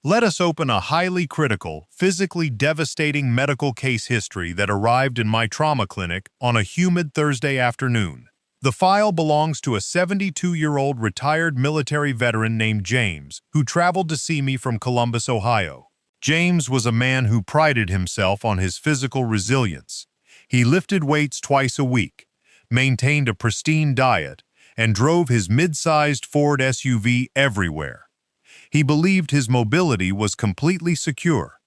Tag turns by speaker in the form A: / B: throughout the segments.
A: Let us open a highly critical, physically devastating medical case history that arrived in my trauma clinic on a humid Thursday afternoon. The file belongs to a 72-year-old retired military veteran named James, who traveled to see me from Columbus, Ohio. James was a man who prided himself on his physical resilience. He lifted weights twice a week, maintained a pristine diet, and drove his mid-sized Ford SUV everywhere. He believed his mobility was completely secure,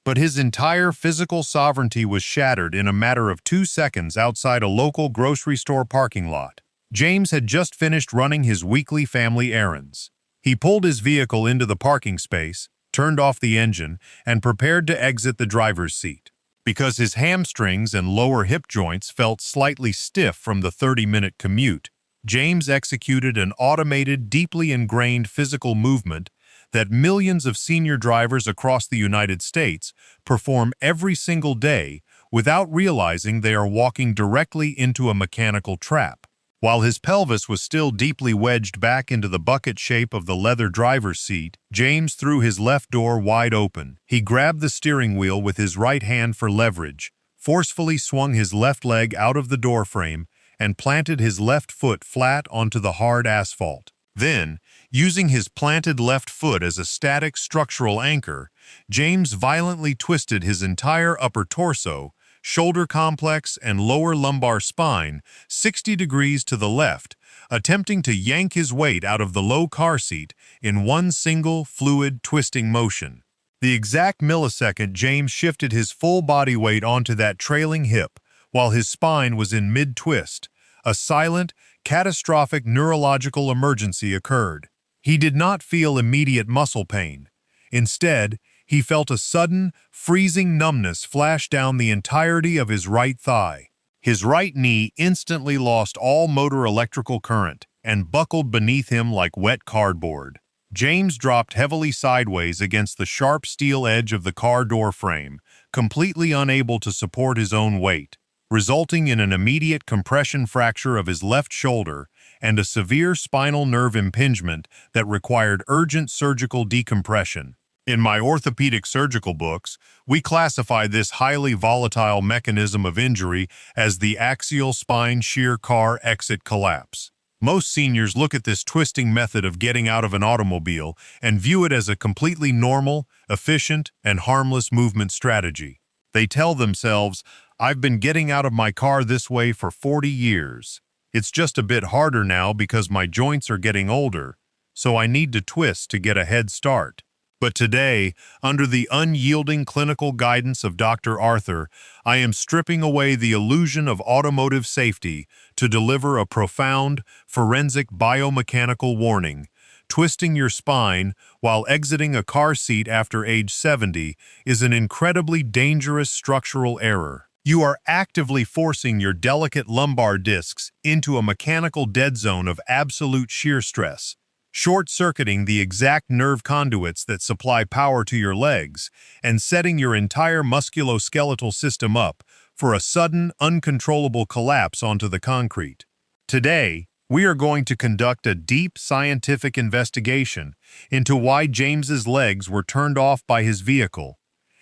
A: but his entire physical sovereignty was shattered in a matter of 2 seconds outside a local grocery store parking lot. James had just finished running his weekly family errands. He pulled his vehicle into the parking space, turned off the engine, and prepared to exit the driver's seat. Because his hamstrings and lower hip joints felt slightly stiff from the 30-minute commute, James executed an automated, deeply ingrained physical movement that millions of senior drivers across the United States perform every single day without realizing they are walking directly into a mechanical trap. While his pelvis was still deeply wedged back into the bucket shape of the leather driver's seat, James threw his left door wide open. He grabbed the steering wheel with his right hand for leverage, forcefully swung his left leg out of the doorframe, and planted his left foot flat onto the hard asphalt. Then, using his planted left foot as a static structural anchor, James violently twisted his entire upper torso, shoulder complex, and lower lumbar spine 60 degrees to the left, attempting to yank his weight out of the low car seat in one single, fluid, twisting motion. The exact millisecond James shifted his full body weight onto that trailing hip, while his spine was in mid-twist, a silent, catastrophic neurological emergency occurred. He did not feel immediate muscle pain. Instead, he felt a sudden, freezing numbness flash down the entirety of his right thigh. His right knee instantly lost all motor electrical current and buckled beneath him like wet cardboard. James dropped heavily sideways against the sharp steel edge of the car door frame, completely unable to support his own weight, resulting in an immediate compression fracture of his left shoulder and a severe spinal nerve impingement that required urgent surgical decompression. In my orthopedic surgical books, we classify this highly volatile mechanism of injury as the axial spine shear car exit collapse. Most seniors look at this twisting method of getting out of an automobile and view it as a completely normal, efficient, and harmless movement strategy. They tell themselves, "I've been getting out of my car this way for 40 years. It's just a bit harder now because my joints are getting older, so I need to twist to get a head start." But today, under the unyielding clinical guidance of Dr. Arthur, I am stripping away the illusion of automotive safety to deliver a profound, forensic biomechanical warning. Twisting your spine while exiting a car seat after age 70 is an incredibly dangerous structural error. You are actively forcing your delicate lumbar discs into a mechanical dead zone of absolute shear stress, short-circuiting the exact nerve conduits that supply power to your legs and setting your entire musculoskeletal system up for a sudden, uncontrollable collapse onto the concrete. Today, we are going to conduct a deep scientific investigation into why James's legs were turned off by his vehicle.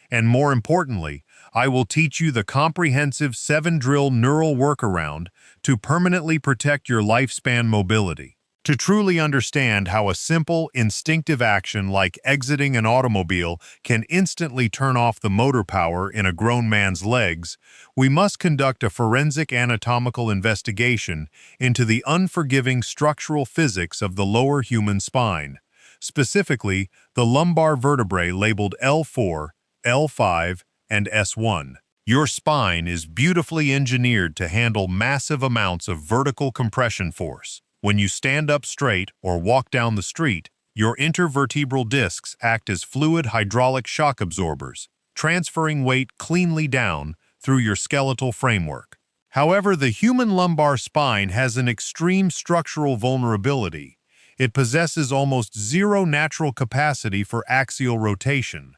A: And more importantly, I will teach you the comprehensive 7-drill neural workaround to permanently protect your lifespan mobility. To truly understand how a simple, instinctive action like exiting an automobile can instantly turn off the motor power in a grown man's legs, we must conduct a forensic anatomical investigation into the unforgiving structural physics of the lower human spine, specifically the lumbar vertebrae labeled L4, L5, and S1. Your spine is beautifully engineered to handle massive amounts of vertical compression force. When you stand up straight or walk down the street, your intervertebral discs act as fluid hydraulic shock absorbers, transferring weight cleanly down through your skeletal framework. However, the human lumbar spine has an extreme structural vulnerability. It possesses almost zero natural capacity for axial rotation.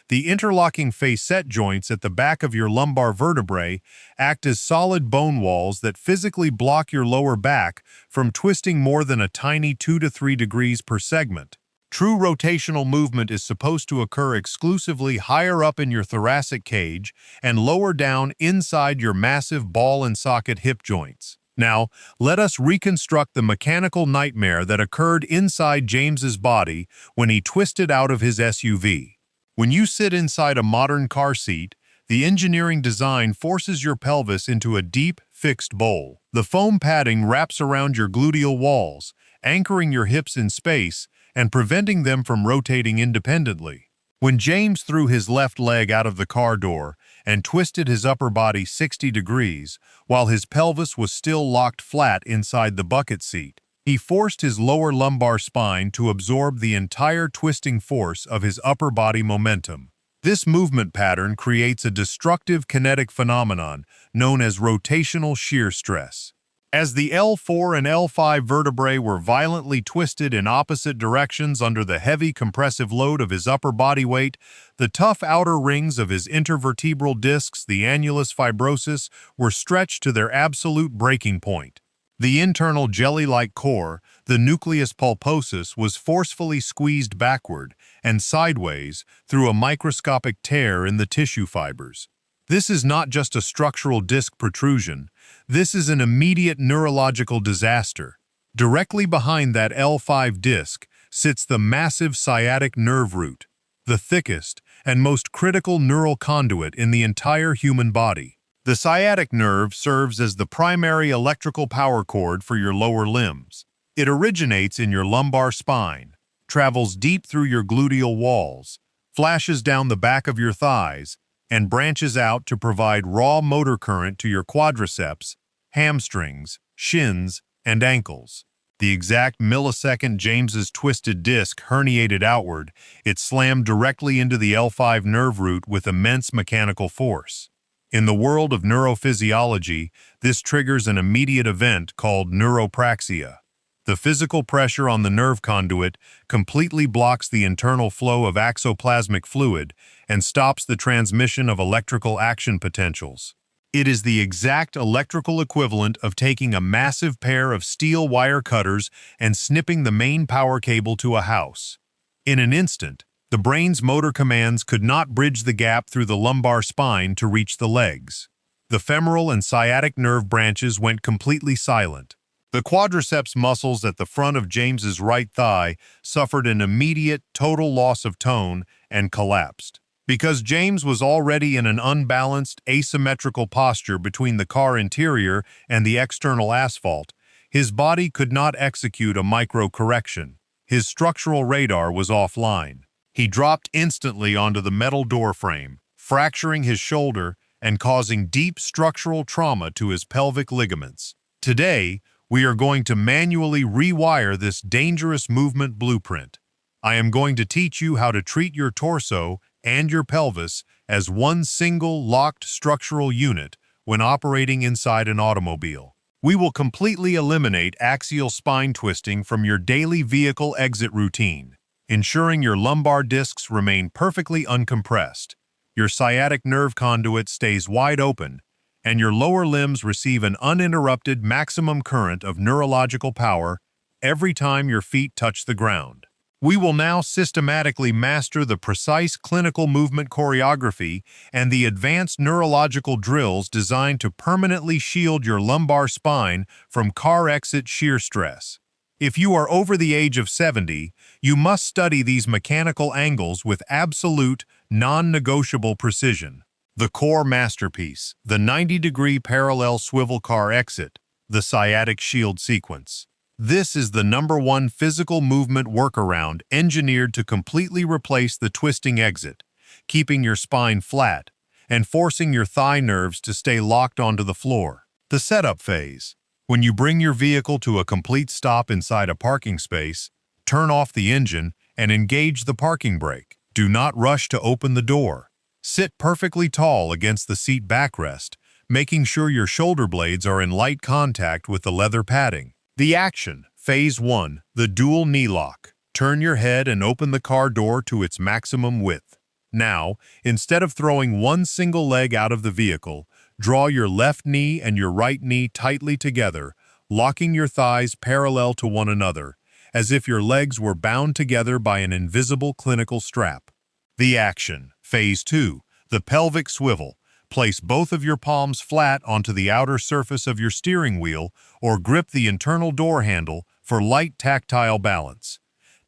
A: The interlocking facet joints at the back of your lumbar vertebrae act as solid bone walls that physically block your lower back from twisting more than a tiny 2 to 3 degrees per segment. True rotational movement is supposed to occur exclusively higher up in your thoracic cage and lower down inside your massive ball and socket hip joints. Now, let us reconstruct the mechanical nightmare that occurred inside James's body when he twisted out of his SUV. When you sit inside a modern car seat, the engineering design forces your pelvis into a deep, fixed bowl. The foam padding wraps around your gluteal walls, anchoring your hips in space and preventing them from rotating independently. When James threw his left leg out of the car door and twisted his upper body 60 degrees while his pelvis was still locked flat inside the bucket seat, he forced his lower lumbar spine to absorb the entire twisting force of his upper body momentum. This movement pattern creates a destructive kinetic phenomenon known as rotational shear stress. As the L4 and L5 vertebrae were violently twisted in opposite directions under the heavy compressive load of his upper body weight, the tough outer rings of his intervertebral discs, the annulus fibrosus, were stretched to their absolute breaking point. The internal jelly-like core, the nucleus pulposus, was forcefully squeezed backward and sideways through a microscopic tear in the tissue fibers. This is not just a structural disc protrusion, this is an immediate neurological disaster. Directly behind that L5 disc sits the massive sciatic nerve root, the thickest and most critical neural conduit in the entire human body. The sciatic nerve serves as the primary electrical power cord for your lower limbs. It originates in your lumbar spine, travels deep through your gluteal walls, flashes down the back of your thighs, and branches out to provide raw motor current to your quadriceps, hamstrings, shins, and ankles. The exact millisecond James's twisted disc herniated outward, it slammed directly into the L5 nerve root with immense mechanical force. In the world of neurophysiology, this triggers an immediate event called neuropraxia. The physical pressure on the nerve conduit completely blocks the internal flow of axoplasmic fluid and stops the transmission of electrical action potentials. It is the exact electrical equivalent of taking a massive pair of steel wire cutters and snipping the main power cable to a house. In an instant, the brain's motor commands could not bridge the gap through the lumbar spine to reach the legs. The femoral and sciatic nerve branches went completely silent. The quadriceps muscles at the front of James's right thigh suffered an immediate, total loss of tone and collapsed. Because James was already in an unbalanced, asymmetrical posture between the car interior and the external asphalt, his body could not execute a micro-correction. His structural radar was offline. He dropped instantly onto the metal door frame, fracturing his shoulder and causing deep structural trauma to his pelvic ligaments. Today, we are going to manually rewire this dangerous movement blueprint. I am going to teach you how to treat your torso and your pelvis as one single locked structural unit when operating inside an automobile. We will completely eliminate axial spine twisting from your daily vehicle exit routine, ensuring your lumbar discs remain perfectly uncompressed, your sciatic nerve conduit stays wide open, and your lower limbs receive an uninterrupted maximum current of neurological power every time your feet touch the ground. We will now systematically master the precise clinical movement choreography and the advanced neurological drills designed to permanently shield your lumbar spine from car exit shear stress. If you are over the age of 70, you must study these mechanical angles with absolute, non-negotiable precision. The core masterpiece, the 90-degree parallel swivel car exit, the sciatic shield sequence. This is the #1 physical movement workaround engineered to completely replace the twisting exit, keeping your spine flat and forcing your thigh nerves to stay locked onto the floor. The setup phase. When you bring your vehicle to a complete stop inside a parking space, turn off the engine and engage the parking brake. Do not rush to open the door. Sit perfectly tall against the seat backrest, making sure your shoulder blades are in light contact with the leather padding. The action. Phase 1. The dual knee lock. Turn your head and open the car door to its maximum width. Now, instead of throwing one single leg out of the vehicle, draw your left knee and your right knee tightly together, locking your thighs parallel to one another, as if your legs were bound together by an invisible clinical strap. The action. Phase 2. The pelvic swivel. Place both of your palms flat onto the outer surface of your steering wheel or grip the internal door handle for light tactile balance.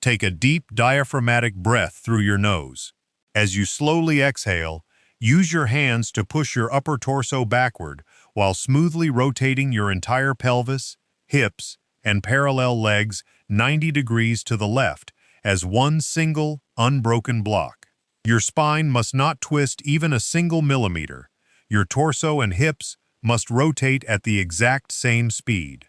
A: Take a deep diaphragmatic breath through your nose. As you slowly exhale, use your hands to push your upper torso backward while smoothly rotating your entire pelvis, hips, and parallel legs 90 degrees to the left as one single, unbroken block. Your spine must not twist even a single millimeter. Your torso and hips must rotate at the exact same speed.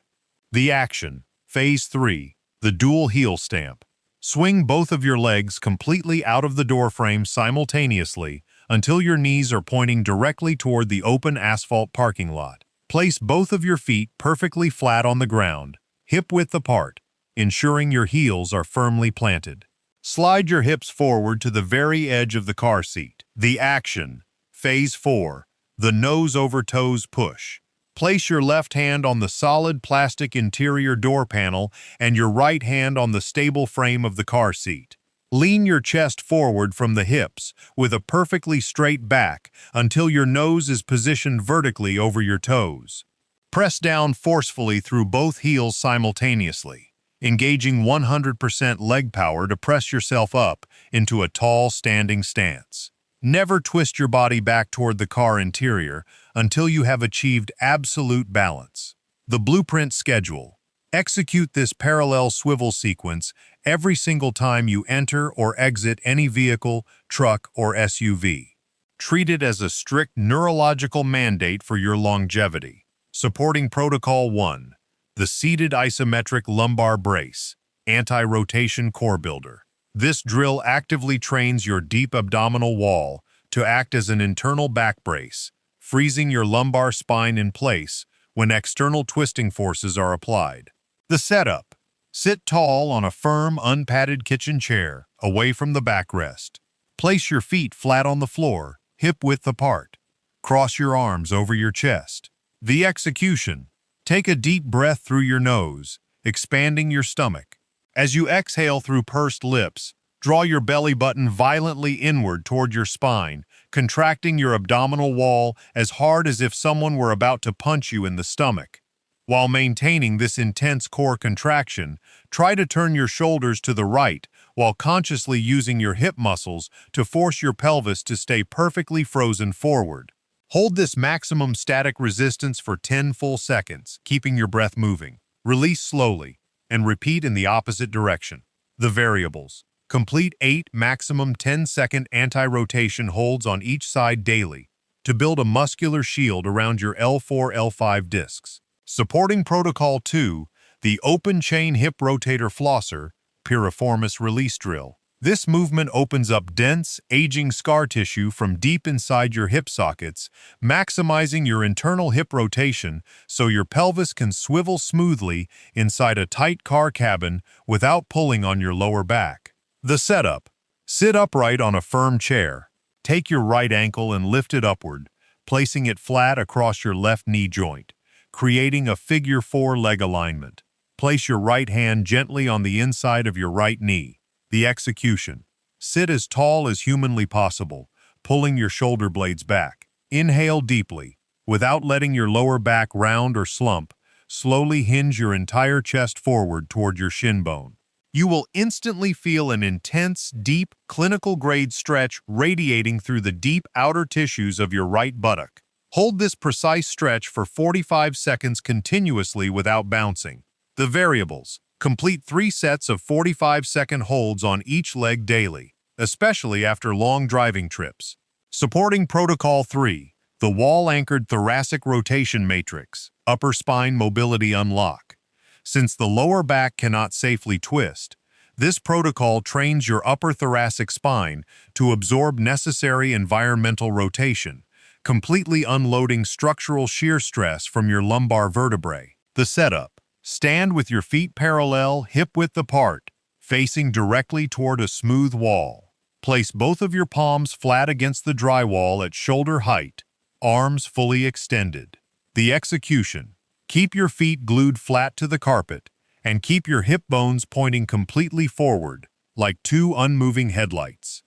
A: The action. Phase 3. The dual heel stamp. Swing both of your legs completely out of the doorframe simultaneously until your knees are pointing directly toward the open asphalt parking lot. Place both of your feet perfectly flat on the ground, hip-width apart, ensuring your heels are firmly planted. Slide your hips forward to the very edge of the car seat. The action. Phase 4. The nose-over-toes push. Place your left hand on the solid plastic interior door panel and your right hand on the stable frame of the car seat. Lean your chest forward from the hips with a perfectly straight back until your nose is positioned vertically over your toes. Press down forcefully through both heels simultaneously, engaging 100% leg power to press yourself up into a tall standing stance. Never twist your body back toward the car interior until you have achieved absolute balance. The blueprint schedule. Execute this parallel swivel sequence every single time you enter or exit any vehicle, truck, or SUV. Treat it as a strict neurological mandate for your longevity. Supporting Protocol 1. The Seated Isometric Lumbar Brace, Anti-Rotation Core Builder. This drill actively trains your deep abdominal wall to act as an internal back brace, freezing your lumbar spine in place when external twisting forces are applied. The setup. Sit tall on a firm, unpadded kitchen chair, away from the backrest. Place your feet flat on the floor, hip-width apart. Cross your arms over your chest. The execution. Take a deep breath through your nose, expanding your stomach. As you exhale through pursed lips, draw your belly button violently inward toward your spine, contracting your abdominal wall as hard as if someone were about to punch you in the stomach. While maintaining this intense core contraction, try to turn your shoulders to the right while consciously using your hip muscles to force your pelvis to stay perfectly frozen forward. Hold this maximum static resistance for 10 full seconds, keeping your breath moving. Release slowly, and repeat in the opposite direction. The variables. Complete 8 maximum 10-second anti-rotation holds on each side daily to build a muscular shield around your L4-L5 discs. Supporting Protocol 2, the Open Chain Hip Rotator Flosser, Piriformis Release Drill. This movement opens up dense, aging scar tissue from deep inside your hip sockets, maximizing your internal hip rotation so your pelvis can swivel smoothly inside a tight car cabin without pulling on your lower back. The setup. Sit upright on a firm chair. Take your right ankle and lift it upward, placing it flat across your left knee joint, creating a figure 4 leg alignment. Place your right hand gently on the inside of your right knee. The execution. Sit as tall as humanly possible, pulling your shoulder blades back. Inhale deeply. Without letting your lower back round or slump, slowly hinge your entire chest forward toward your shin bone. You will instantly feel an intense, deep, clinical-grade stretch radiating through the deep outer tissues of your right buttock. Hold this precise stretch for 45 seconds continuously without bouncing. The variables. Complete 3 sets of 45-second holds on each leg daily, especially after long driving trips. Supporting Protocol 3, the Wall-Anchored Thoracic Rotation Matrix, Upper Spine Mobility Unlock. Since the lower back cannot safely twist, this protocol trains your upper thoracic spine to absorb necessary environmental rotation, completely unloading structural shear stress from your lumbar vertebrae. The setup. Stand with your feet parallel, hip-width apart, facing directly toward a smooth wall. Place both of your palms flat against the drywall at shoulder height, arms fully extended. The execution. Keep your feet glued flat to the carpet and keep your hip bones pointing completely forward, like two unmoving headlights.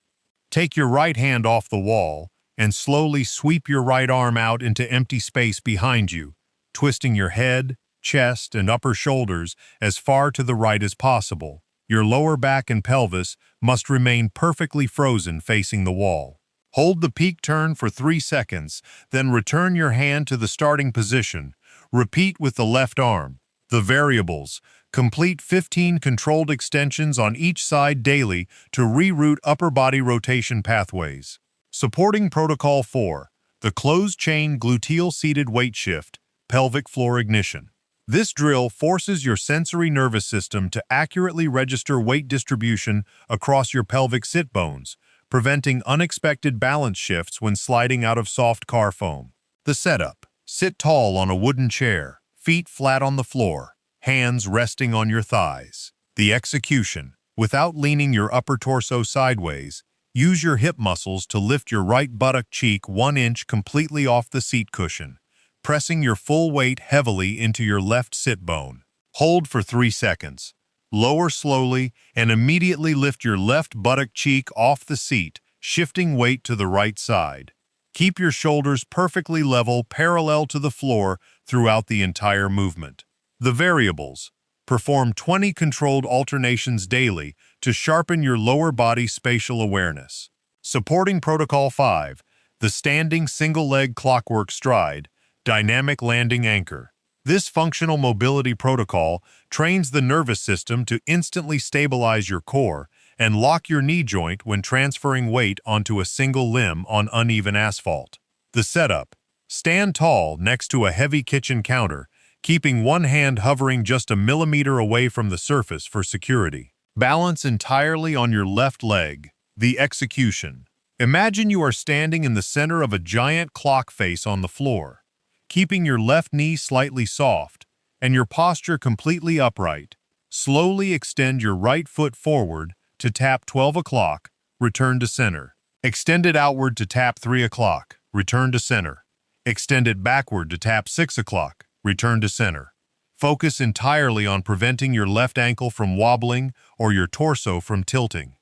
A: Take your right hand off the wall and slowly sweep your right arm out into empty space behind you, twisting your head, chest, and upper shoulders as far to the right as possible. Your lower back and pelvis must remain perfectly frozen facing the wall. Hold the peak turn for 3 seconds, then return your hand to the starting position. Repeat with the left arm. The variables. Complete 15 controlled extensions on each side daily to reroute upper body rotation pathways. Supporting Protocol 4. The closed-chain gluteal-seated weight shift, pelvic floor ignition. This drill forces your sensory nervous system to accurately register weight distribution across your pelvic sit bones, preventing unexpected balance shifts when sliding out of soft car foam. The setup. Sit tall on a wooden chair, feet flat on the floor, hands resting on your thighs. The execution. Without leaning your upper torso sideways, use your hip muscles to lift your right buttock cheek 1 inch completely off the seat cushion, pressing your full weight heavily into your left sit bone. Hold for 3 seconds. Lower slowly and immediately lift your left buttock cheek off the seat, shifting weight to the right side. Keep your shoulders perfectly level, parallel to the floor throughout the entire movement. The variables. Perform 20 controlled alternations daily to sharpen your lower body spatial awareness. Supporting Protocol 5. The standing single-leg clockwork stride, dynamic landing anchor. This functional mobility protocol trains the nervous system to instantly stabilize your core and lock your knee joint when transferring weight onto a single limb on uneven asphalt. The setup. Stand tall next to a heavy kitchen counter, keeping one hand hovering just a millimeter away from the surface for security. Balance entirely on your left leg. The execution. Imagine you are standing in the center of a giant clock face on the floor, keeping your left knee slightly soft and your posture completely upright. Slowly extend your right foot forward to tap 12 o'clock, return to center. Extend it outward to tap 3 o'clock, return to center. Extend it backward to tap 6 o'clock, return to center. Focus entirely on preventing your left ankle from wobbling or your torso from tilting.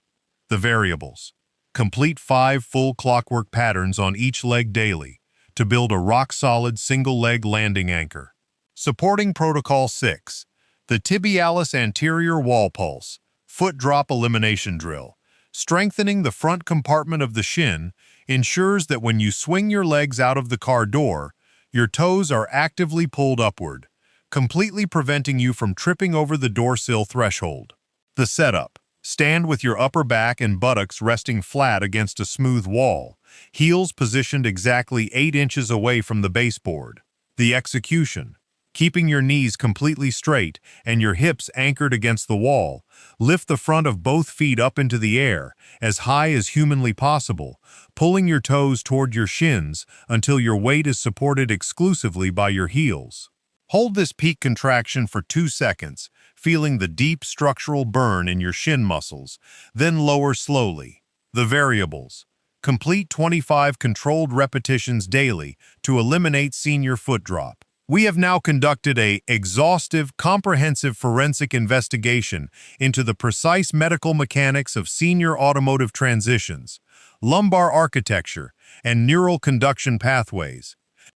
A: The variables. Complete 5 full clockwork patterns on each leg daily to build a rock-solid single-leg landing anchor. Supporting Protocol 6. The tibialis anterior wall pulse, foot drop elimination drill. Strengthening the front compartment of the shin ensures that when you swing your legs out of the car door, your toes are actively pulled upward, completely preventing you from tripping over the door sill threshold. The setup. Stand with your upper back and buttocks resting flat against a smooth wall, heels positioned exactly 8 inches away from the baseboard. The execution. Keeping your knees completely straight and your hips anchored against the wall, lift the front of both feet up into the air, as high as humanly possible, pulling your toes toward your shins until your weight is supported exclusively by your heels. Hold this peak contraction for 2 seconds, feeling the deep structural burn in your shin muscles, then lower slowly. The variables. Complete 25 controlled repetitions daily to eliminate senior foot drop. We have now conducted an exhaustive, comprehensive forensic investigation into the precise medical mechanics of senior automotive transitions, lumbar architecture, and neural conduction pathways.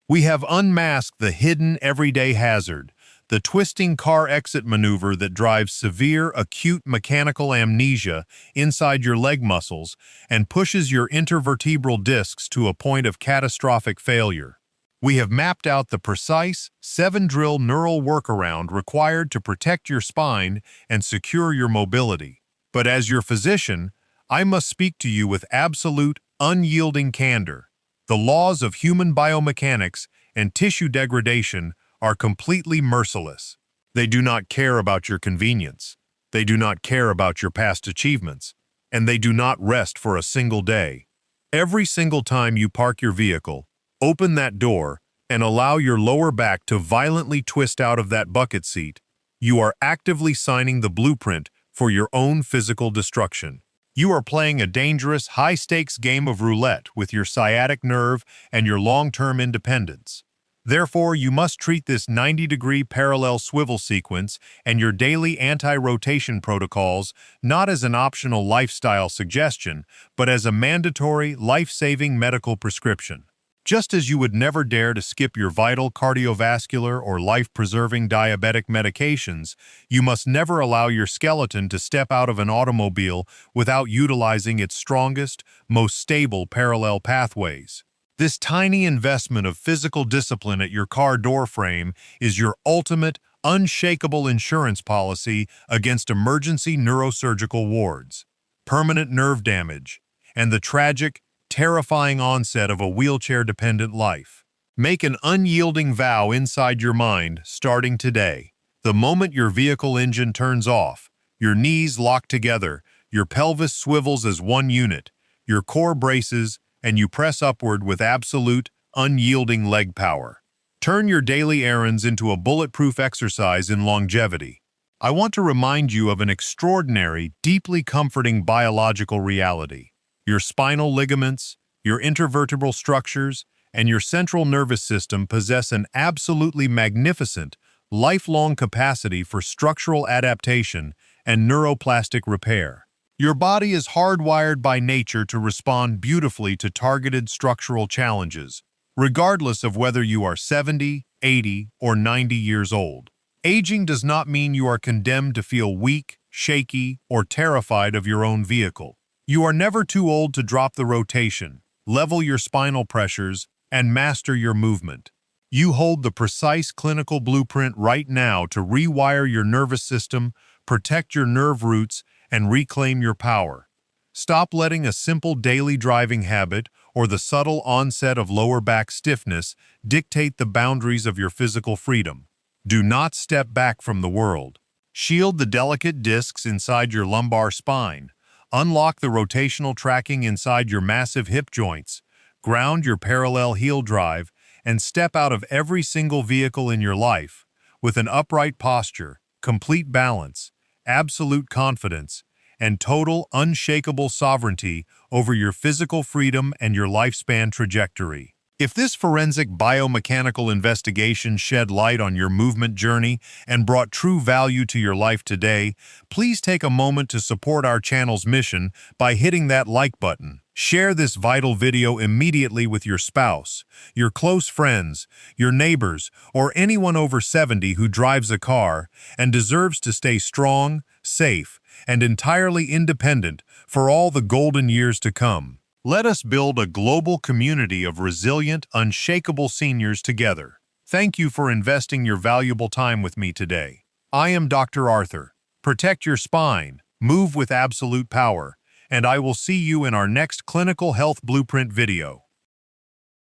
A: We have unmasked the hidden everyday hazard, the twisting car exit maneuver that drives severe acute mechanical amnesia inside your leg muscles and pushes your intervertebral discs to a point of catastrophic failure. We have mapped out the precise 7-drill neural workaround required to protect your spine and secure your mobility. But as your physician, I must speak to you with absolute, unyielding candor. The laws of human biomechanics and tissue degradation are completely merciless. They do not care about your convenience. They do not care about your past achievements. And they do not rest for a single day. Every single time you park your vehicle, open that door, and allow your lower back to violently twist out of that bucket seat, you are actively signing the blueprint for your own physical destruction. You are playing a dangerous, high-stakes game of roulette with your sciatic nerve and your long-term independence. Therefore, you must treat this 90-degree parallel swivel sequence and your daily anti-rotation protocols not as an optional lifestyle suggestion, but as a mandatory, life-saving medical prescription. Just as you would never dare to skip your vital cardiovascular or life-preserving diabetic medications, you must never allow your skeleton to step out of an automobile without utilizing its strongest, most stable parallel pathways. This tiny investment of physical discipline at your car door frame is your ultimate, unshakable insurance policy against emergency neurosurgical wards, permanent nerve damage, and the tragic, terrifying onset of a wheelchair-dependent life. Make an unyielding vow inside your mind, starting today. The moment your vehicle engine turns off, your knees lock together, your pelvis swivels as one unit, your core braces, and you press upward with absolute, unyielding leg power. Turn your daily errands into a bulletproof exercise in longevity. I want to remind you of an extraordinary, deeply comforting biological reality. Your spinal ligaments, your intervertebral structures, and your central nervous system possess an absolutely magnificent, lifelong capacity for structural adaptation and neuroplastic repair. Your body is hardwired by nature to respond beautifully to targeted structural challenges, regardless of whether you are 70, 80, or 90 years old. Aging does not mean you are condemned to feel weak, shaky, or terrified of your own vehicle. You are never too old to drop the rotation, level your spinal pressures, and master your movement. You hold the precise clinical blueprint right now to rewire your nervous system, protect your nerve roots, and reclaim your power. Stop letting a simple daily driving habit or the subtle onset of lower back stiffness dictate the boundaries of your physical freedom. Do not step back from the world. Shield the delicate discs inside your lumbar spine. Unlock the rotational tracking inside your massive hip joints. Ground your parallel heel drive and step out of every single vehicle in your life with an upright posture, complete balance, absolute confidence, and total unshakable sovereignty over your physical freedom and your lifespan trajectory. If this forensic biomechanical investigation shed light on your movement journey and brought true value to your life today, please take a moment to support our channel's mission by hitting that like button. Share this vital video immediately with your spouse, your close friends, your neighbors, or anyone over 70 who drives a car and deserves to stay strong, safe, and entirely independent for all the golden years to come. Let us build a global community of resilient, unshakable seniors together. Thank you for investing your valuable time with me today. I am Dr. Arthur. Protect your spine, move with absolute power, and I will see you in our next Clinical Health Blueprint video.